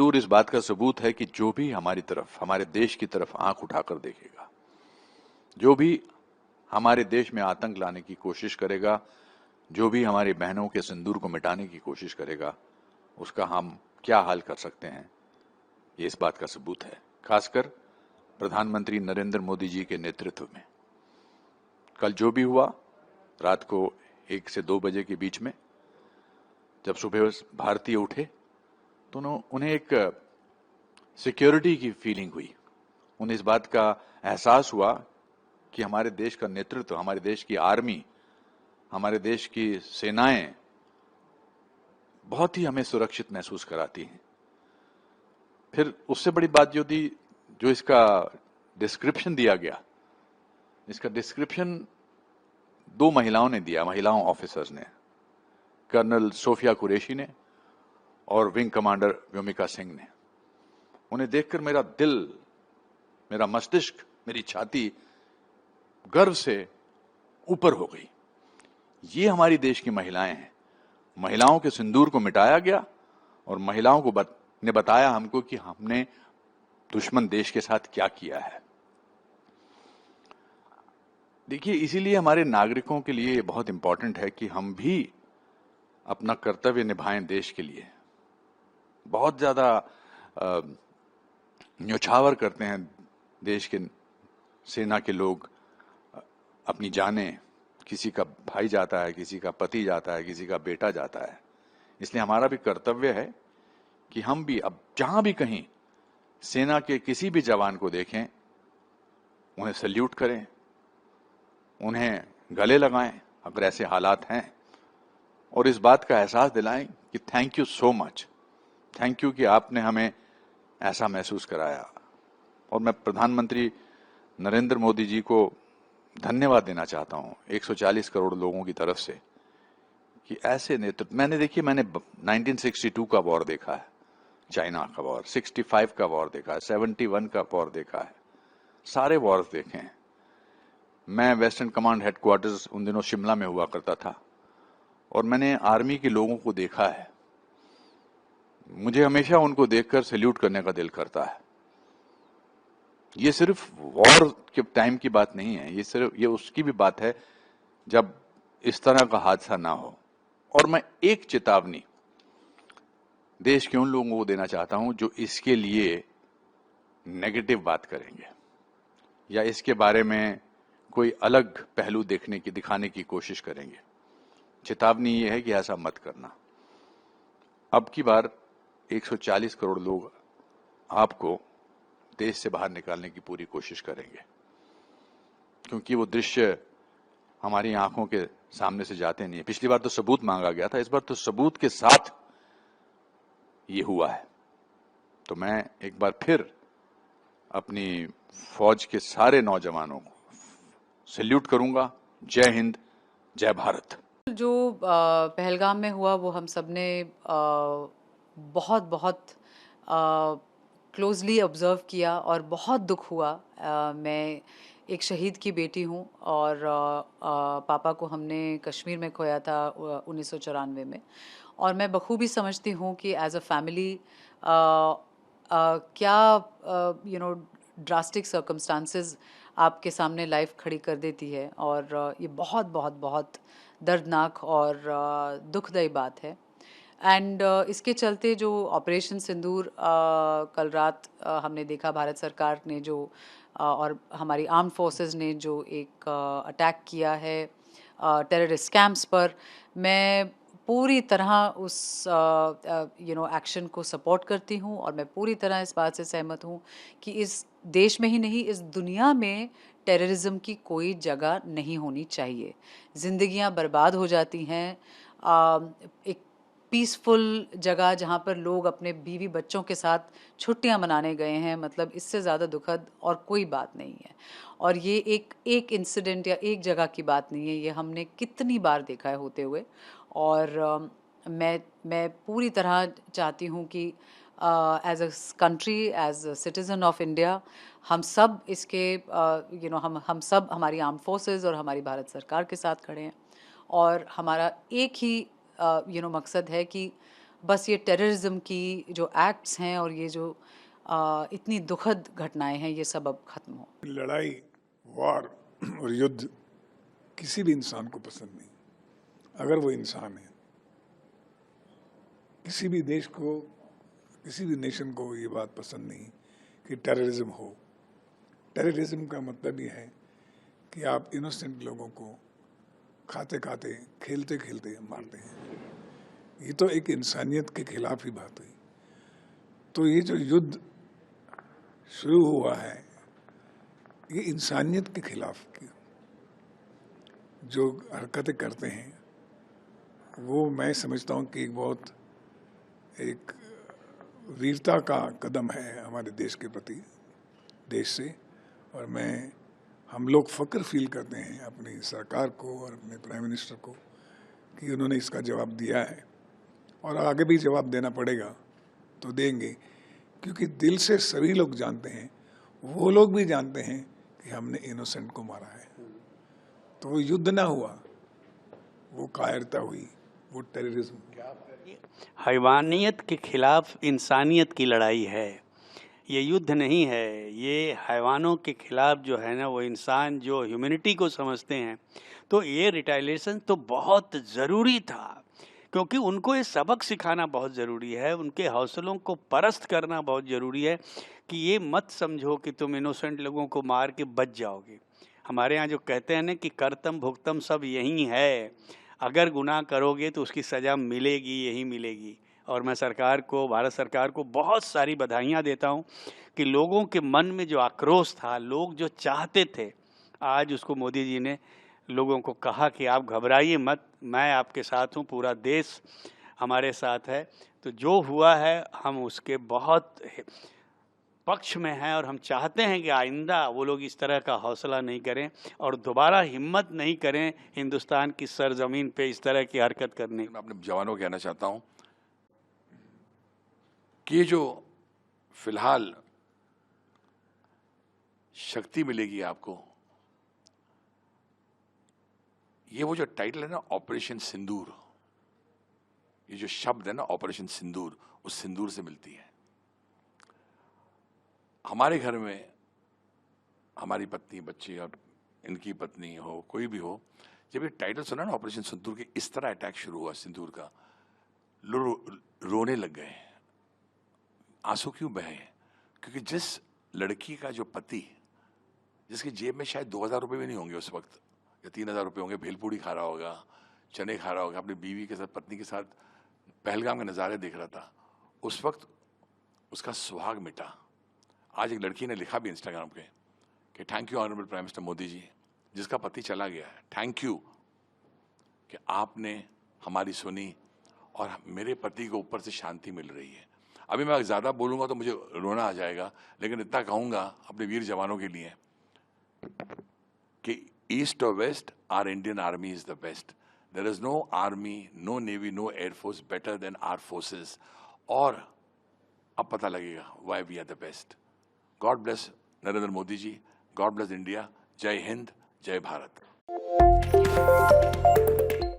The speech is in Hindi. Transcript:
सिंदूर इस बात का सबूत है कि जो भी हमारी तरफ, हमारे देश की तरफ आंख उठाकर देखेगा, जो भी हमारे देश में आतंक लाने की कोशिश करेगा, जो भी हमारी बहनों के सिंदूर को मिटाने की कोशिश करेगा, उसका हम क्या हाल कर सकते हैं, ये इस बात का सबूत है। खासकर प्रधानमंत्री नरेंद्र मोदी जी के नेतृत्व में कल जो भी हुआ, रात को 1 से 2 बजे के बीच में जब सुबह भारतीय उठे तो उन्हें एक सिक्योरिटी की फीलिंग हुई। उन्हें इस बात का एहसास हुआ कि हमारे देश का नेतृत्व, हमारे देश की आर्मी, हमारे देश की सेनाएं बहुत ही हमें सुरक्षित महसूस कराती हैं। फिर उससे बड़ी बात जो थी, जो इसका डिस्क्रिप्शन दिया गया, इसका डिस्क्रिप्शन 2 महिलाओं ने दिया, महिलाओं ऑफिसर्स ने, कर्नल सोफिया कुरैशी ने और विंग कमांडर व्योमिका सिंह ने। उन्हें देखकर मेरा दिल, मेरा मस्तिष्क, मेरी छाती गर्व से ऊपर हो गई। ये हमारी देश की महिलाएं हैं। महिलाओं के सिंदूर को मिटाया गया और महिलाओं को ने बताया हमको कि हमने दुश्मन देश के साथ क्या किया है। देखिए, इसीलिए हमारे नागरिकों के लिए बहुत इंपॉर्टेंट है कि हम भी अपना कर्तव्य निभाएं देश के लिए। बहुत ज्यादा न्योछावर करते हैं देश के सेना के लोग, अपनी जानें, किसी का भाई जाता है, किसी का पति जाता है, किसी का बेटा जाता है। इसलिए हमारा भी कर्तव्य है कि हम भी अब जहां भी कहीं सेना के किसी भी जवान को देखें, उन्हें सल्यूट करें, उन्हें गले लगाएं अगर ऐसे हालात हैं, और इस बात का एहसास दिलाएं कि thank you so much, thank you कि आपने हमें ऐसा महसूस कराया। और मैं प्रधानमंत्री नरेंद्र मोदी जी को धन्यवाद देना चाहता हूं 140 करोड़ लोगों की तरफ से कि ऐसे नेतृत्व। मैंने 1962 का वॉर देखा है, चाइना का वॉर, 65 का वॉर देखा है, 71 का वॉर देखा है, सारे वॉर्स देखे हैं। मैं वेस्टर्न कमांड हेडक्वार्टर्स उन दिनों शिमला में हुआ करता था और मैंने आर्मी के लोगों को देखा है। मुझे हमेशा उनको देखकर सैल्यूट करने का दिल करता है। ये सिर्फ वॉर के टाइम की बात नहीं है, ये उसकी भी बात है जब इस तरह का हादसा ना हो। और मैं एक चेतावनी देश के उन लोगों को देना चाहता हूं जो इसके लिए नेगेटिव बात करेंगे या इसके बारे में कोई अलग पहलू दिखाने की कोशिश करेंगे। चेतावनी ये है कि ऐसा मत करना। अब की बार 140 करोड़ लोग आपको देश से बाहर निकालने की पूरी कोशिश करेंगे, क्योंकि वो दृश्य हमारी आंखों के सामने से जाते नहीं है। पिछली बार तो सबूत मांगा गया था, इस बार तो सबूत के साथ ये हुआ है। तो मैं एक बार फिर अपनी फौज के सारे नौजवानों को सैल्यूट करूंगा। जय हिंद, जय भारत। जो पहलगाम में हुआ वो हम सब ने बहुत बहुत क्लोजली ऑब्जर्व किया और बहुत दुख हुआ। मैं एक शहीद की बेटी हूँ और पापा को हमने कश्मीर में खोया था 1994 में, और मैं बखूबी समझती हूँ कि एज अ फैमिली क्या ड्रास्टिक सर्कमस्टांसेस आपके सामने लाइफ खड़ी कर देती है। और ये बहुत बहुत बहुत दर्दनाक और दुखदायी बात है। एंड इसके चलते जो ऑपरेशन सिंदूर कल रात हमने देखा, भारत सरकार ने जो और हमारी आर्म फोर्सेस ने जो एक अटैक किया है टेररिस्ट कैंप्स पर, मैं पूरी तरह उस एक्शन को सपोर्ट करती हूँ। और मैं पूरी तरह इस बात से सहमत हूँ कि इस देश में ही नहीं, इस दुनिया में टेररिज्म की कोई जगह नहीं होनी चाहिए। ज़िंदगियाँ बर्बाद हो जाती हैं। एक पीसफुल जगह जहाँ पर लोग अपने बीवी बच्चों के साथ छुट्टियाँ मनाने गए हैं, मतलब इससे ज़्यादा दुखद और कोई बात नहीं है। और ये एक इंसिडेंट या एक जगह की बात नहीं है, ये हमने कितनी बार देखा है होते हुए। और मैं पूरी तरह चाहती हूँ कि as a country, as a citizen of India, हम सब इसके हम सब हमारी आर्म फोर्सेस और हमारी भारत सरकार के साथ खड़े हैं। और हमारा एक ही मकसद है कि बस ये टेररिज्म की जो एक्ट्स हैं और ये जो इतनी दुखद घटनाएं हैं ये सब अब खत्म हो। लड़ाई, वार और युद्ध किसी भी इंसान को पसंद नहीं, अगर वो इंसान है। किसी भी देश को, किसी भी नेशन को ये बात पसंद नहीं कि टेररिज्म हो। टेररिज्म का मतलब ये है कि आप इनोसेंट लोगों को खाते खाते, खेलते खेलते मारते हैं। ये तो एक इंसानियत के खिलाफ ही बात हुई। तो ये जो युद्ध शुरू हुआ है, ये इंसानियत के खिलाफ की जो हरकतें करते हैं, वो मैं समझता हूँ कि बहुत एक वीरता का कदम है हमारे देश के प्रति, देश से। और हम लोग फक्र फील करते हैं अपनी सरकार को और अपने प्राइम मिनिस्टर को कि उन्होंने इसका जवाब दिया है, और आगे भी जवाब देना पड़ेगा तो देंगे, क्योंकि दिल से सभी लोग जानते हैं, वो लोग भी जानते हैं कि हमने इनोसेंट को मारा है। तो वो युद्ध ना हुआ, वो कायरता हुई, वो टेररिज्म। हैवानियत के खिलाफ इंसानियत की लड़ाई है, ये युद्ध नहीं है। ये हैवानों के खिलाफ जो है ना, वो इंसान जो ह्यूमैनिटी को समझते हैं, तो ये रिटालिएशन तो बहुत ज़रूरी था, क्योंकि उनको ये सबक सिखाना बहुत ज़रूरी है, उनके हौसलों को परस्त करना बहुत ज़रूरी है कि ये मत समझो कि तुम इनोसेंट लोगों को मार के बच जाओगे। हमारे यहाँ जो कहते हैं ना कि कर्तम भुगतम सब यही है, अगर गुनाह करोगे तो उसकी सज़ा मिलेगी, यही मिलेगी। और मैं सरकार को, भारत सरकार को बहुत सारी बधाइयाँ देता हूँ कि लोगों के मन में जो आक्रोश था, लोग जो चाहते थे, आज उसको मोदी जी ने लोगों को कहा कि आप घबराइए मत, मैं आपके साथ हूँ, पूरा देश हमारे साथ है। तो जो हुआ है हम उसके बहुत पक्ष में हैं, और हम चाहते हैं कि आइंदा वो लोग इस तरह का हौसला नहीं करें और दोबारा हिम्मत नहीं करें हिंदुस्तान की सरजमीन पे इस तरह की हरकत करने। मैं अपने जवानों को कहना चाहता हूं कि ये जो फिलहाल शक्ति मिलेगी आपको, ये वो जो टाइटल है ना, ऑपरेशन सिंदूर, ये जो शब्द है ना ऑपरेशन सिंदूर, उस सिंदूर से मिलती है। हमारे घर में हमारी पत्नी, बच्चे और इनकी पत्नी हो, कोई भी हो, जब ये टाइटल सुना ना ऑपरेशन सिंदूर के, इस तरह अटैक शुरू हुआ सिंदूर का, रोने लग गए, आंसू क्यों बहे? क्योंकि जिस लड़की का जो पति, जिसकी जेब में शायद 2000 रुपये भी नहीं होंगे उस वक्त, या 3000 रुपये होंगे, भेलपूड़ी खा रहा होगा, चने खा रहा होगा, अपनी बीवी के साथ, पत्नी के साथ पहलगाम के नज़ारे देख रहा था, उस वक्त उसका सुहाग मिटा। आज एक लड़की ने लिखा भी इंस्टाग्राम पे कि thank you honourable prime minister Modi ji, जिसका पति चला गया है, थैंक यू कि आपने हमारी सुनी और मेरे पति को ऊपर से शांति मिल रही है। अभी मैं ज़्यादा बोलूँगा तो मुझे रोना आ जाएगा, लेकिन इतना कहूँगा अपने वीर जवानों के लिए कि ईस्ट और west, our Indian army is the best. There is no army, no navy, no air force better than our forces. और अब पता लगेगा why we are the best. God bless Narendra Modi ji, God bless India. जय हिंद, जय भारत।